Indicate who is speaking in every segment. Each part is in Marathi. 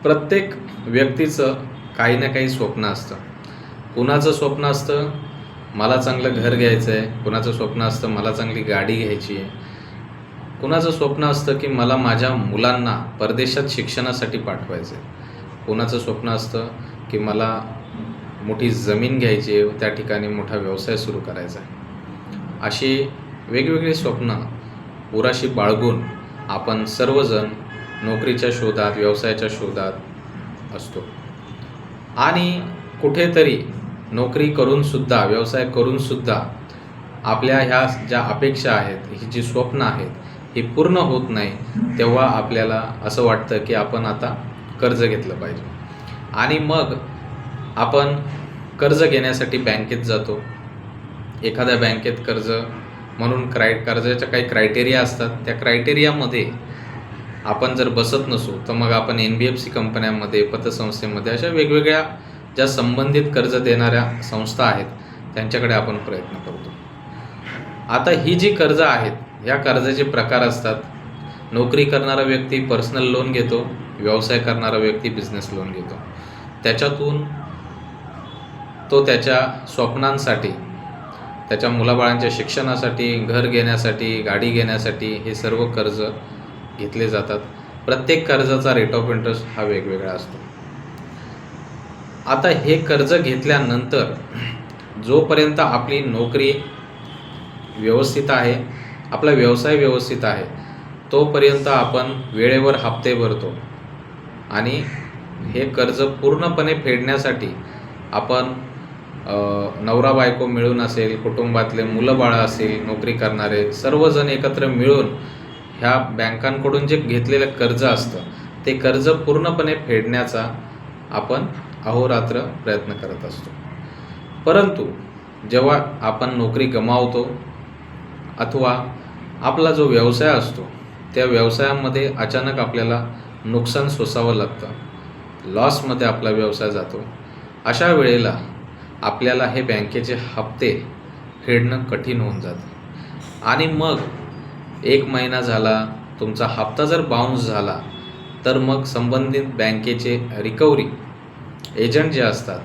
Speaker 1: प्रत्येक व्यक्तीचं काही ना काही स्वप्न असतं. कुणाचं स्वप्न असतं मला चांगलं घर घ्यायचं आहे, कुणाचं स्वप्न असतं मला चांगली गाडी घ्यायची आहे, कुणाचं स्वप्न असतं की मला माझ्या मुलांना परदेशात शिक्षणासाठी पाठवायचं आहे, कुणाचं स्वप्न असतं की मला मोठी जमीन घ्यायची आहे, त्या ठिकाणी मोठा व्यवसाय सुरू करायचा आहे. अशी वेगवेगळी स्वप्न उराशी बाळगून आपण सर्वजण नोकरीच्या शोधात, व्यवसायाच्या शोधात असतो. आणि कुठेतरी नोकरी करूनसुद्धा, व्यवसाय करूनसुद्धा आपल्या ह्या ज्या अपेक्षा आहेत, ही जी स्वप्न आहेत, ही पूर्ण होत नाही. तेव्हा आपल्याला असं वाटतं की आपण आता कर्ज घेतलं पाहिजे. आणि मग आपण कर्ज घेण्यासाठी बँकेत जातो. एखाद्या बँकेत कर्ज म्हणून कर्जाच्या काही क्रायटेरिया असतात. त्या क्रायटेरियामध्ये आपण जर बसत नसू तर मग आपण NBFC कंपन्यांमध्ये, पतसंस्थेमध्ये अशा वेगवेगळ्या ज्या संबंधित कर्ज देणाऱ्या संस्था आहेत त्यांच्याकडे आपण प्रयत्न करतो. आता ही जी कर्ज आहेत, ह्या कर्जाचे प्रकार असतात. नोकरी करणारा व्यक्ती पर्सनल लोन घेतो, व्यवसाय करणारा व्यक्ती बिझनेस लोन घेतो. त्याच्यातून तो त्याच्या स्वप्नांसाठी, त्याच्या मुलाबाळांच्या शिक्षणासाठी, घर घेण्यासाठी, गाडी घेण्यासाठी हे सर्व कर्ज घेतले जातात. प्रत्येक कर्जाचा रेट ऑफ इंटरेस्ट हा वेगवेगळा असतो. आता हे कर्ज घेतल्यानंतर जोपर्यंत आपली नोकरी व्यवस्थित आहे, आपला व्यवसाय व्यवस्थित आहे, तोपर्यंत आपण वेळेवर हप्ते भरतो. आणि हे कर्ज पूर्णपणे फेडण्यासाठी आपण नवरा बायको मिळून असेल, कुटुंबातले मुलं बाळं असेल, नोकरी करणारे सर्वजण एकत्र मिळून ह्या बँकांकडून जे घेतलेलं कर्ज असतं ते कर्ज पूर्णपणे फेडण्याचा आपण अहोरात्र प्रयत्न करत असतो. परंतु जेव्हा आपण नोकरी गमावतो अथवा आपला जो व्यवसाय असतो त्या व्यवसायामध्ये अचानक आपल्याला नुकसान सोसावं लागतं, लॉसमध्ये आपला व्यवसाय जातो, अशा वेळेला आपल्याला हे बँकेचे हप्ते फेडणं कठीण होऊन जातं. आणि मग 1 महिना झाला, तुमचा हप्ता जर बाउन्स झाला तर मग संबंधित बँकेचे रिकव्हरी एजंट जे असतात,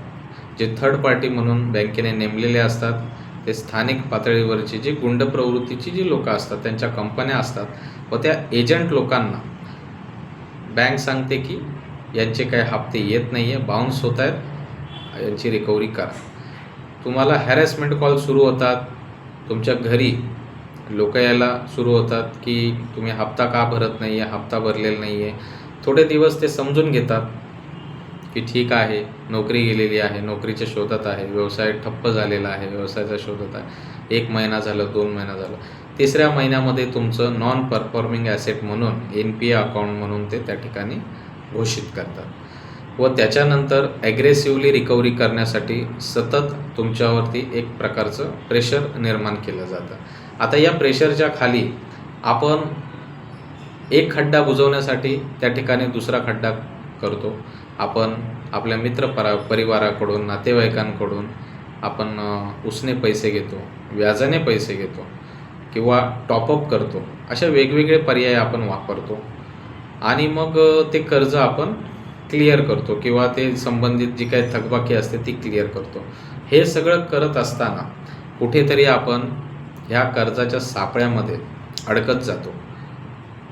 Speaker 1: जे थर्ड पार्टी म्हणून बँकेने नेमलेले असतात, ते स्थानिक पातळीवरची जी गुंड प्रवृत्तीची जी लोकं असतात, त्यांच्या कंपन्या असतात व त्या एजंट लोकांना बँक सांगते की यांचे काही हप्ते येत नाही आहे, बाउन्स होत आहेत, यांची रिकव्हरी करा. तुम्हाला हॅरेसमेंट कॉल सुरू होतात, तुमच्या घरी लोक यायला सुरू होतात की तुम्ही हप्ता का भरत नाही आहे, हप्ता भरलेला नाही आहे. थोडे दिवस ते समजून घेतात की ठीक आहे, नोकरी गेलेली आहे, नोकरीच्या शोधात आहे, व्यवसाय ठप्प झालेला आहे, व्यवसायाच्या शोधात आहे. 1 महिना झालं, 2 महिना झालं, 3ऱ्या महिन्यामध्ये तुमचं नॉन परफॉर्मिंग ॲसेट म्हणून NPA अकाउंट म्हणून ते त्या ठिकाणी घोषित करतात व त्याच्यानंतर ॲग्रेसिव्हली रिकव्हरी करण्यासाठी सतत तुमच्यावरती एक प्रकारचं प्रेशर निर्माण केलं जातं. आता या प्रेशरच्या खाली आपण एक खड्डा बुजवण्यासाठी त्या ठिकाणी दुसरा खड्डा करतो. आपण आपल्या परिवाराकडून, नातेवाईकांकडून आपण उसने पैसे घेतो, व्याजाने पैसे घेतो किंवा टॉपअप करतो. अशा वेगवेगळे पर्याय आपण वापरतो आणि मग ते कर्ज आपण क्लिअर करतो किंवा ते संबंधित जी काही थकबाकी असते ती क्लिअर करतो. हे सगळं करत असताना कुठेतरी आपण ह्या कर्जाच्या सापळ्यामध्ये अडकत जातो.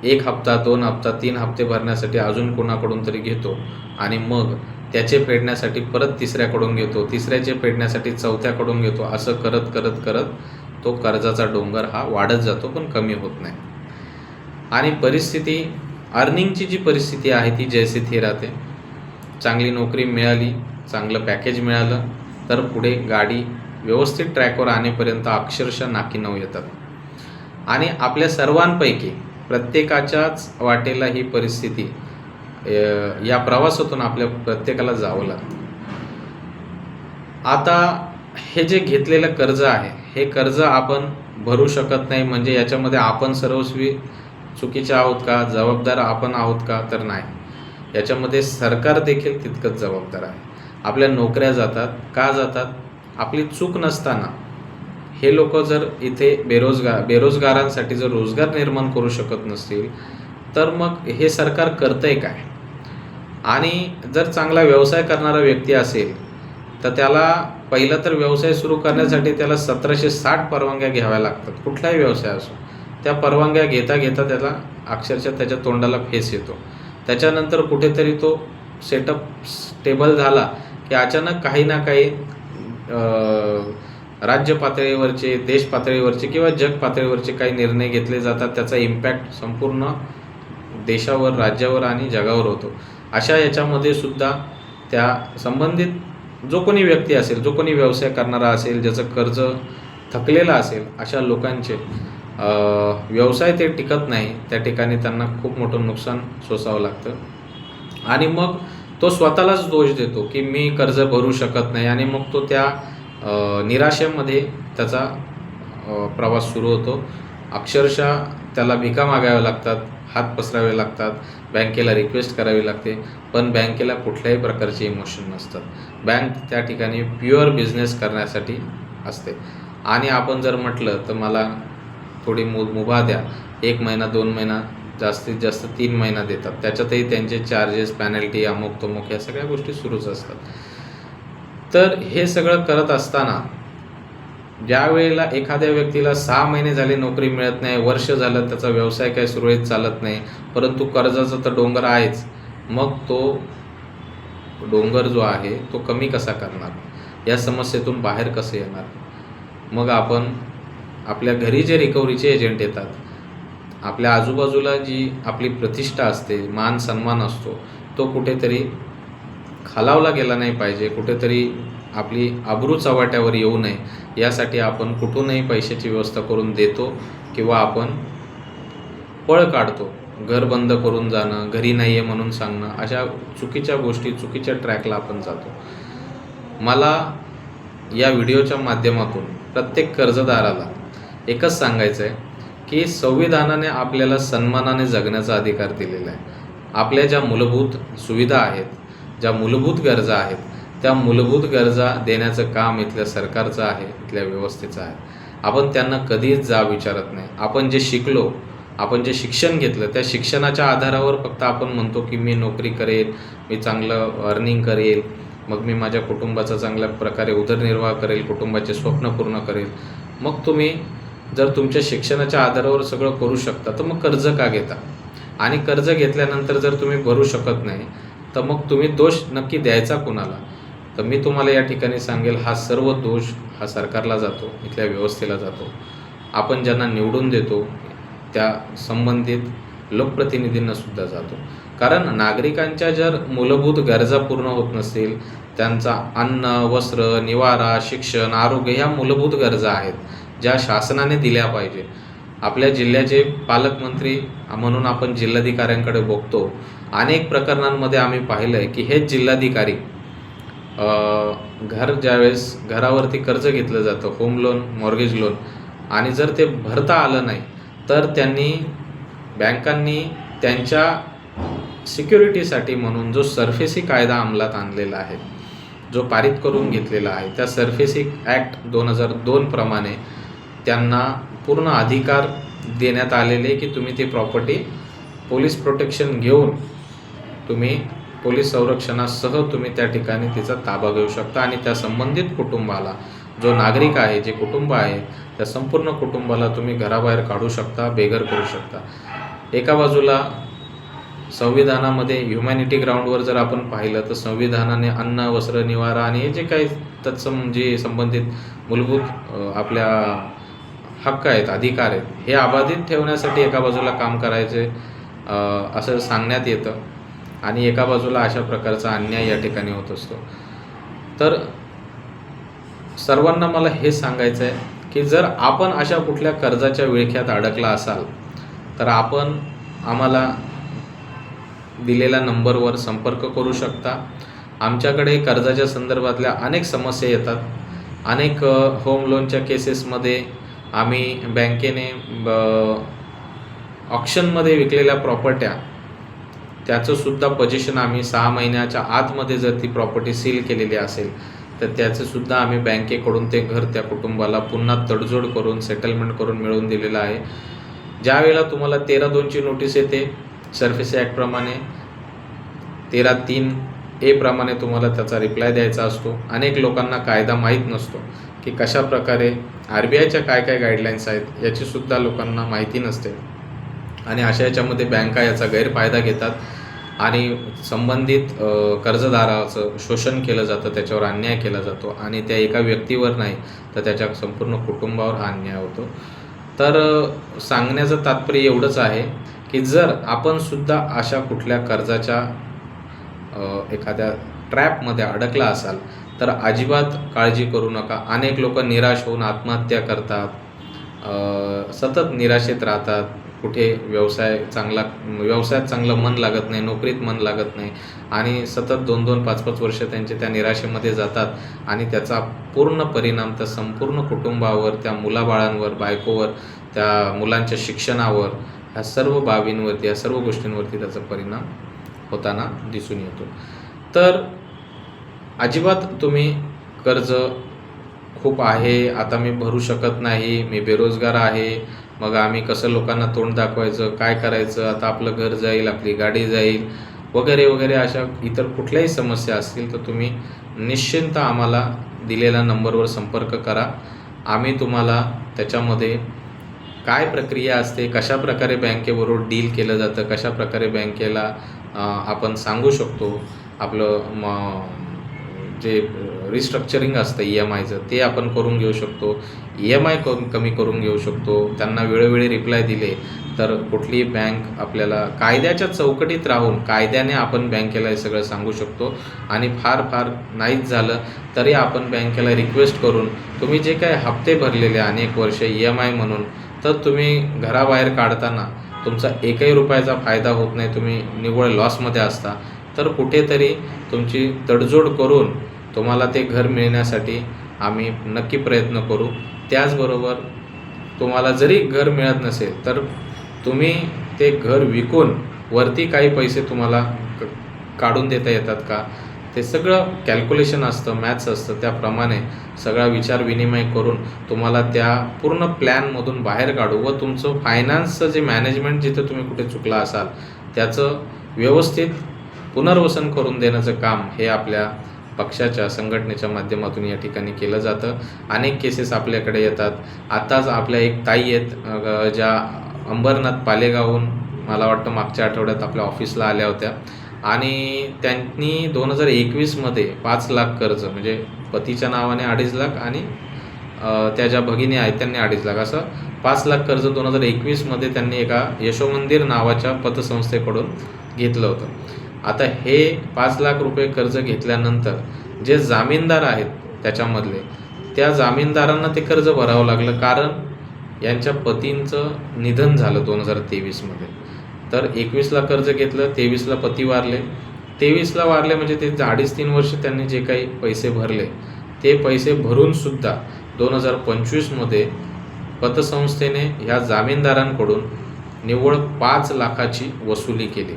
Speaker 1: 1 हप्ता, 2 हप्ता, 3 हप्ते भरण्यासाठी अजून कोणाकडून तरी घेतो आणि मग त्याचे फेडण्यासाठी परत 3ऱ्याकडून घेतो, 3ऱ्याचे फेडण्यासाठी 4थ्याकडून घेतो. असं करत करत करत तो कर्जाचा डोंगर हा वाढत जातो, पण कमी होत नाही. आणि परिस्थिती, अर्निंगची जी परिस्थिती आहे ती जैसे थे राहते. चांगली नोकरी मिळाली, चांगलं पॅकेज मिळालं तर पुढे गाडी व्यवस्थित ट्रॅकवर आणेपर्यंत अक्षरशः नाकी नऊ येतात. आणि आपल्या सर्वांपैकी प्रत्येकाच्याच वाटेला ही परिस्थिती, या प्रवासातून आपल्या प्रत्येकाला जावं लागतं. आता हे जे घेतलेलं कर्ज आहे, हे कर्ज आपण भरू शकत नाही म्हणजे याच्यामध्ये आपण सर्वस्वी चुकीचे आहोत का, जबाबदार आपण आहोत का, तर नाही. याच्यामध्ये सरकार देखील तितकंच जबाबदार आहे. आपल्या नोकऱ्या जातात, का जातात? आपली चूक नसताना हे लोक जर इथे बेरोजगारांसाठी जर रोजगार निर्माण करू शकत नसतील तर मग हे सरकार करतंय काय? आणि जर चांगला व्यवसाय करणारा व्यक्ती असेल तर त्याला पहिलं तर व्यवसाय सुरू करण्यासाठी त्याला 1760 परवानग्या घ्याव्या लागतात, कुठलाही व्यवसाय असो. त्या परवानग्या घेता घेता त्याला अक्षरशः त्याच्या तोंडाला फेस येतो. त्याच्यानंतर कुठेतरी तो सेटअप स्टेबल झाला की अचानक काही ना काही राज्य पातळीवरचे, देश पातळीवरचे किंवा जग पातळीवरचे काही निर्णय घेतले जातात. त्याचा इम्पॅक्ट संपूर्ण देशावर, राज्यावर आणि जगावर होतो. अशा याच्यामध्ये सुद्धा त्या संबंधित जो कोणी व्यक्ती असेल, जो कोणी व्यवसाय करणारा असेल, ज्याचं कर्ज थकलेलं असेल, अशा लोकांचे व्यवसाय ते टिकत नाही. त्या ठिकाणी त्यांना खूप मोठं नुकसान सोसावं लागतं आणि मग तो स्वतःलाच दोष देतो की मी कर्ज भरू शकत नाही आणि मग तो त्या निराशेमध्ये त्याचा प्रवास सुरू होतो. अक्षरशः त्याला भिका मागाव्या लागतात, हात पसरावे लागतात, बँकेला रिक्वेस्ट करावी लागते, पण बँकेला कुठल्याही प्रकारचे इमोशन नसतात. बँक त्या ठिकाणी प्युअर बिझनेस करण्यासाठी असते. आणि आपण जर म्हटलं तर मला थोडी मुभा द्या, 1 महिना 2 महिना, जास्तीत जास्त 3 महिना देतात. त्याच्यातही त्यांचे चार्जेस, पॅनल्टी, अमुक तमुक ह्या सगळ्या गोष्टी सुरूच असतात. तर हे सगळं करत असताना ज्या वेळेला एखाद्या व्यक्तीला 6 महिने झाले नोकरी मिळत नाही, वर्ष झालं त्याचा व्यवसाय काही सुरळीत चालत नाही, परंतु कर्जाचा तर डोंगर आहेच, मग तो डोंगर जो आहे तो कमी कसा करणार, या समस्येतून बाहेर कसं येणार. मग आपण आपल्या घरी जे रिकव्हरीचे एजंट येतात, आपल्या आजूबाजूला जी आपली प्रतिष्ठा असते, मान सन्मान असतो, तो कुठेतरी खालावला गेला नाही पाहिजे, कुठेतरी आपली आबरू चव्हाट्यावर येऊ नये, यासाठी आपण कुठूनही पैशाची व्यवस्था करून देतो किंवा आपण पळ काढतो. घर बंद करून जाणं, घरी नाही आहे म्हणून सांगणं, अशा चुकीच्या गोष्टी, चुकीच्या ट्रॅकला आपण जातो. मला या व्हिडिओच्या माध्यमातून प्रत्येक कर्जदाराला एकच सांगायचं आहे की संविधानाने आपल्याला सन्मानाने जगण्याचा अधिकार दिलेला आहे. आपल्या ज्या मूलभूत सुविधा आहेत, ज्या मूलभूत गरजा आहेत, त्या मूलभूत गरजा देण्याचं काम इथल्या सरकारचं आहे, इथल्या व्यवस्थेचं आहे. आपण त्यांना कधीच जाब विचारत नाही. आपण जे शिकलो, आपण जे शिक्षण घेतलं, त्या शिक्षणाच्या आधारावर फक्त आपण म्हणतो की मी नोकरी करेल, मी चांगलं अर्निंग करेल, मग मी माझ्या कुटुंबाचा चांगल्या प्रकारे उदरनिर्वाह करेल, कुटुंबाचे स्वप्न पूर्ण करेल. मग तुम्ही जर तुमच्या शिक्षणाच्या आधारावर सगळं करू शकता तर मग कर्ज का घेता? आणि कर्ज घेतल्यानंतर जर तुम्ही भरू शकत नाही तर मग तुम्ही दोष नक्की द्यायचा कुणाला? तर मी तुम्हाला या ठिकाणी सांगेल, हा सर्व दोष हा सरकारला जातो, इथल्या व्यवस्थेला जातो. आपण ज्यांना निवडून देतो त्या संबंधित लोकप्रतिनिधींनासुद्धा जातो. कारण नागरिकांच्या जर मूलभूत गरजा पूर्ण होत नसतील, त्यांचा अन्न, वस्त्र, निवारा, शिक्षण, आरोग्य ह्या मूलभूत गरजा आहेत ज्या शासनाने दिल्या पाहिजे. आपल्या जिल्ह्याचे पालकमंत्री म्हणून आपण जिल्हाधिकाऱ्यांकडे बघतो. अनेक प्रकरणांमध्ये आम्ही पाहिलं आहे की हेच जिल्हाधिकारी ज्यावेळेस घरावरती कर्ज घेतलं जातं, होम लोन, मॉर्गेज लोन, आणि जर ते भरता आलं नाही तर बँकांनी त्यांच्या सिक्युरिटीसाठी म्हणून जो सरफेसी कायदा अंमलात आणलेला आहे, जो पारित करून घेतलेला आहे, त्या सरफेसी ॲक्ट 2002 प्रमाणे त्यांना पूर्ण अधिकार देण्यात आलेले की तुम्ही ती प्रॉपर्टी पोलीस प्रोटेक्शन घेऊन, तुम्ही पोलीस संरक्षणासह तुम्ही त्या ठिकाणी तिचा ताबा घेऊ शकता आणि त्या संबंधित कुटुंबाला, जो नागरिक आहे, जे कुटुंब आहे, त्या संपूर्ण कुटुंबाला तुम्ही घराबाहेर काढू शकता, बेघर करू शकता. एका बाजूला संविधानामध्ये ह्युमॅनिटी ग्राउंडवर जर आपण पाहिलं तर संविधानाने अन्न, वस्त्र, निवारा आणि हे जे काही जे संबंधित मूलभूत आपल्या हक्क आहेत, अधिकार आहेत, हे अबाधित ठेवण्यासाठी एका बाजूला काम करायचे असं सांगण्यात येतं आणि एका बाजूला अशा प्रकारचा अन्याय या ठिकाणी होत असतो. तर सर्वांना मला हे सांगायचं आहे की जर आपण अशा कुठल्या कर्जाच्या विळख्यात अडकला असाल तर आपण आम्हाला दिलेल्या नंबरवर संपर्क करू शकता. आमच्याकडे कर्जाच्या संदर्भातल्या अनेक समस्या येतात. अनेक होम लोनच्या केसेसमध्ये आम्ही बँकेने ऑक्शनमध्ये विकलेल्या प्रॉपर्ट्या, त्याचंसुद्धा पोझिशन आम्ही 6 महिन्याच्या आतमध्ये जर ती प्रॉपर्टी सील केलेली असेल तर त्याचंसुद्धा आम्ही बँकेकडून ते घर त्या कुटुंबाला पुन्हा तडजोड करून, सेटलमेंट करून मिळवून दिलेलं आहे. ज्या वेळेला तुम्हाला 13(2) ची नोटीस येते सरफेसी ॲक्टप्रमाणे, 13(3)A प्रमाणे तुम्हाला त्याचा रिप्लाय द्यायचा असतो. अनेक लोकांना कायदा माहीत नसतो की कशाप्रकारे RBIच्या काय काय गाईडलाईन्स आहेत याचीसुद्धा लोकांना माहिती नसते आणि अशा याच्यामध्ये बँका याचा गैरफायदा घेतात आणि संबंधित कर्जदाराचं शोषण केलं जातं, त्याच्यावर अन्याय केला जातो आणि त्या एका व्यक्तीवर नाही तर त्याच्या संपूर्ण कुटुंबावर हा अन्याय होतो. तर सांगण्याचं तात्पर्य एवढंच आहे की जर आपण सुद्धा अशा कुठल्या कर्जाच्या एखाद्या ट्रॅपमध्ये अडकला असाल तर अजिबात काळजी करू नका. अनेक लोक निराश होऊन आत्महत्या करतात, सतत निराशेत राहतात. कुठे व्यवसायात चांगलं मन लागत नाही, नोकरीत मन लागत नाही आणि सतत 2-2, 5-5 वर्ष त्यांचे त्या निराशेमध्ये जातात आणि त्याचा पूर्ण परिणाम त्या संपूर्ण कुटुंबावर, त्या मुलाबाळांवर, बायकोवर, त्या मुलांच्या शिक्षणावर, ह्या सर्व बाबींवरती, या सर्व गोष्टींवरती त्याचा परिणाम होताना दिसून येतो. तर अजिबात तुम्ही कर्ज खूप आहे, आता मी भरू शकत नाही, मी बेरोजगार आहे, मग आम्ही कसं लोकांना तोंड दाखवायचं, काय करायचं, आता आपलं घर जाईल, आपली गाडी जाईल वगैरे वगैरे अशा इतर कुठल्याही समस्या असतील तर तुम्ही निश्चिंत आम्हाला दिलेल्या नंबरवर संपर्क करा. आम्ही तुम्हाला त्याच्यामध्ये काय प्रक्रिया असते, कशाप्रकारे बँकेबरोबर डील केलं जातं, कशाप्रकारे बँकेला आपण सांगू शकतो, आपलं जे रिस्ट्रक्चरिंग असतं EMIचं ते आपण करून घेऊ शकतो, EMI कमी करून घेऊ शकतो. त्यांना वेळोवेळी रिप्लाय दिले तर कुठलीही बँक आपल्याला कायद्याच्या चौकटीत राहून कायद्याने आपण बँकेला हे सगळं सांगू शकतो आणि फार नाहीच झालं तरी आपण बँकेला रिक्वेस्ट करून तुम्ही जे काही हप्ते भरलेले अनेक वर्ष EMI म्हणून, तर तुम्ही घराबाहेर काढताना तुमचा एकही रुपयाचा फायदा होत नाही, तुम्ही निव्वळ लॉसमध्ये असता, तर कुठेतरी तुमची तडजोड करून तुम्हाला ते घर मिळण्यासाठी आम्ही नक्की प्रयत्न करू. त्याचबरोबर तुम्हाला जरी घर मिळत नसेल तर तुम्ही ते घर विकून वरती काही पैसे तुम्हाला काढून देता येतात का, ते सगळं कॅल्क्युलेशन असतं, मॅथ्स असतं. त्याप्रमाणे सगळा विचार विनिमय करून तुम्हाला त्या पूर्ण प्लॅनमधून बाहेर काढू व तुमचं फायनान्सचं जे मॅनेजमेंट जिथं तुम्ही कुठे चुकला असाल त्याचं व्यवस्थित पुनर्वसन करून देण्याचं काम हे आपल्या पक्षाच्या संघटनेच्या माध्यमातून या ठिकाणी केलं जातं. अनेक केसेस आपल्याकडे येतात. आत्ताच आपल्या एक ताई आहेत ज्या अंबरनाथ पालेगावहून मला वाटतं मागच्या आठवड्यात आपल्या ऑफिसला आल्या होत्या आणि त्यांनी 2021मध्ये 5 लाख कर्ज, म्हणजे पतीच्या नावाने 2.5 लाख आणि त्या ज्या भगिनी आहेत त्यांनी 2.5 लाख, असं 5 लाख कर्ज 2021मध्ये त्यांनी एका यशोमंदिर नावाच्या पतसंस्थेकडून घेतलं होतं. आता हे 5 लाख रुपये कर्ज घेतल्यानंतर जे जामीनदार आहेत त्याच्यामधले, त्या जामीनदारांना ते कर्ज भरावं लागलं कारण यांच्या पतींचं निधन झालं 2023मध्ये. तर 21ला कर्ज घेतलं, 23ला पती वारले, 23ला वारले म्हणजे ते 2.5-3 वर्ष त्यांनी जे काही पैसे भरले ते पैसे भरूनसुद्धा 2025मध्ये पतसंस्थेने ह्या जामीनदारांकडून निव्वळ 5 लाखाची वसुली केली.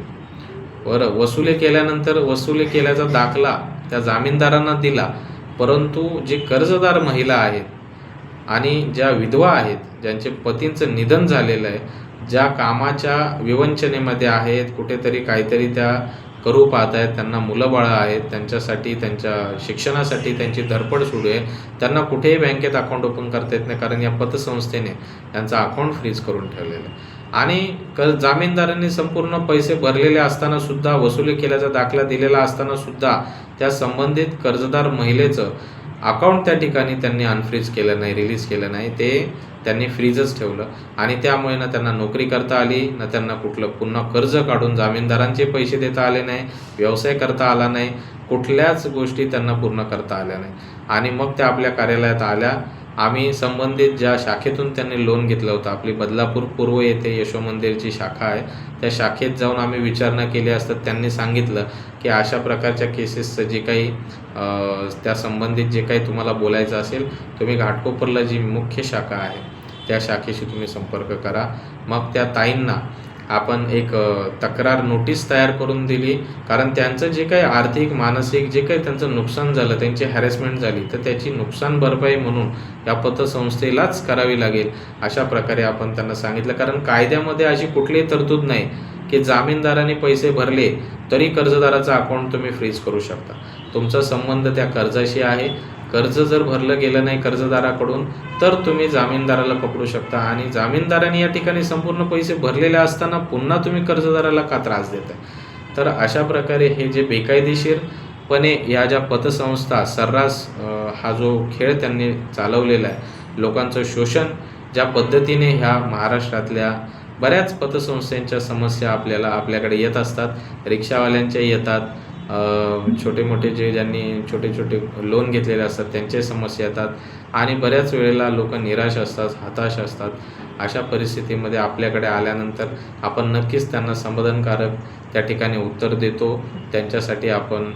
Speaker 1: वसुली केल्यानंतर वसुली केल्याचा दाखला त्या जामीनदारांना दिला, परंतु जे कर्जदार महिला आहेत आणि ज्या विधवा आहेत, ज्यांचे पतींचं निधन झालेलं आहे, ज्या कामाच्या विवंचनेमध्ये आहेत, कुठेतरी काहीतरी त्या करू पाहत आहेत, त्यांना मुलंबाळं आहेत, त्यांच्यासाठी त्यांच्या शिक्षणासाठी त्यांची धडपड सुरू आहे, त्यांना कुठेही बँकेत अकाउंट ओपन करता येत नाही कारण या पतसंस्थेने त्यांचं अकाउंट फ्रीज करून ठेवलेलं आहे. आणि जामीनदारांनी संपूर्ण पैसे भरलेले असतानासुद्धा, वसुली केल्याचा दाखला दिलेला असतानासुद्धा त्या संबंधित कर्जदार महिलेचं अकाउंट त्या ठिकाणी त्यांनी अनफ्रीज केलं नाही, रिलीज केलं नाही, ते त्यांनी फ्रीजच ठेवलं आणि त्यामुळे ना त्यांना नोकरी करता आली, ना त्यांना कुठलं पुन्हा कर्ज काढून जामीनदारांचे पैसे देता आले नाही, व्यवसाय करता आला नाही, कुठल्याच गोष्टी त्यांना पूर्ण करता आल्या नाही. आणि मग त्या आपल्या कार्यालयात आल्या. आम्ही संबंधित ज्या शाखेतून त्यांनी लोन घेतलं होतं, आपली बदलापूर पूर्व येथे यशोमंदिरची शाखा आहे, त्या शाखेत जाऊन आम्ही विचारणा केली असता त्यांनी सांगितलं की अशा प्रकारच्या केसेसचं जे काही त्या संबंधित जे काही तुम्हाला बोलायचं असेल, तुम्ही घाटकोपरला जी मुख्य शाखा आहे त्या शाखेशी तुम्ही संपर्क करा. मग त्या ताईंना आपण एक तक्रार नोटीस तयार करून दिली कारण त्यांचं जे काही आर्थिक, मानसिक जे काही त्यांचं नुकसान झालं, त्यांची हॅरेसमेंट झाली, तर त्याची नुकसान भरपाई म्हणून या पतसंस्थेलाच करावी लागेल अशा प्रकारे आपण त्यांना सांगितलं. कारण कायद्यामध्ये अशी कुठलीही तरतूद नाही की जामीनदाराने पैसे भरले तरी कर्जदाराचं अकाउंट तुम्ही फ्रीज करू शकता. तुमचा संबंध त्या कर्जाशी आहे. कर्ज जर भरलं गेलं नाही कर्जदाराकडून तर तुम्ही जामीनदाराला पकडू शकता आणि जामीनदाराने या ठिकाणी संपूर्ण पैसे भरलेले असताना पुन्हा तुम्ही कर्जदाराला का त्रास देताय. तर अशा प्रकारे हे जे बेकायदेशीरपणे या ज्या पतसंस्था सर्रास हा जो खेळ त्यांनी चालवलेला आहे, लोकांचं शोषण ज्या पद्धतीने ह्या महाराष्ट्रातल्या बऱ्याच पतसंस्थांच्या समस्या आपल्याकडे येत असतात. रिक्षावाल्यांच्या येतात, छोटे मोठे ज्यांनी छोटे छोटे लोन घेतलेले असतात त्यांच्या समस्या येतात आणि बऱ्याच वेळेला लोक निराश असतात, हताश असतात. अशा परिस्थितीमध्ये आपल्याकडे आल्यानंतर आपण नक्कीच त्यांना समाधानकारक त्या ठिकाणी उत्तर देतो. त्यांच्यासाठी आपण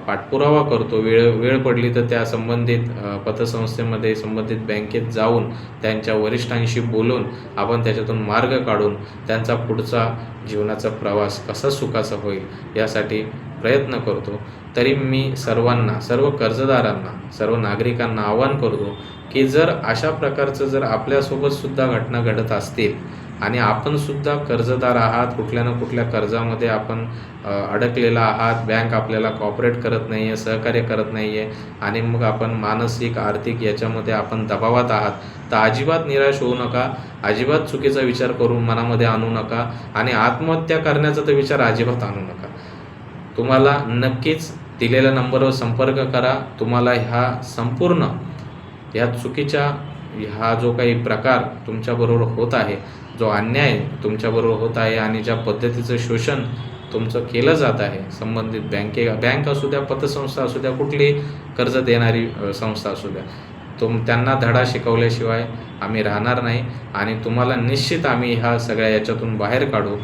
Speaker 1: पाठपुरावा करतो. वेळ पडली तर त्या संबंधित पतसंस्थेमध्ये संबंधित बँकेत जाऊन त्यांच्या वरिष्ठांशी बोलून आपण त्याच्यातून मार्ग काढून त्यांचा पुढचा जीवनाचा प्रवास कसा सुखाचा होईल यासाठी प्रयत्न करतो. तरी मी सर्वांना, सर्व कर्जदारांना, सर्व नागरिकांना आवाहन करतो की जर अशा प्रकारचं जर आपल्यासोबतसुद्धा घटना घडत असतील आणि आपणसुद्धा कर्जदार आहात, कुठल्या ना कुठल्या कर्जामध्ये आपण अडकलेला आहात, बँक आपल्याला कॉपरेट करत नाही आहे, सहकार्य करत नाही आहे आणि मग आपण मानसिक, आर्थिक याच्यामध्ये आपण दबावात आहात, तर अजिबात निराश होऊ नका. अजिबात चुकीचा विचार करून मनामध्ये आणू नका आणि आत्महत्या करण्याचा तर विचार अजिबात आणू नका. तुम्हाला नक्कीच दिलेल्या नंबरवर संपर्क करा. तुम्हाला ह्या चुकीच्या हा जो काही प्रकार तुमच्याबरोबर होत आहे, जो अन्याय तुमच्याबरोबर होत आहे आणि ज्या पद्धतीचं शोषण तुमचं केलं जात आहे संबंधित बँक असू द्या, पतसंस्था असू द्या, कुठली कर्ज देणारी संस्था असू द्या, त्यांना धडा शिकवल्याशिवाय आम्ही राहणार नाही आणि तुम्हाला निश्चित आम्ही ह्या सगळ्या याच्यातून बाहेर काढू.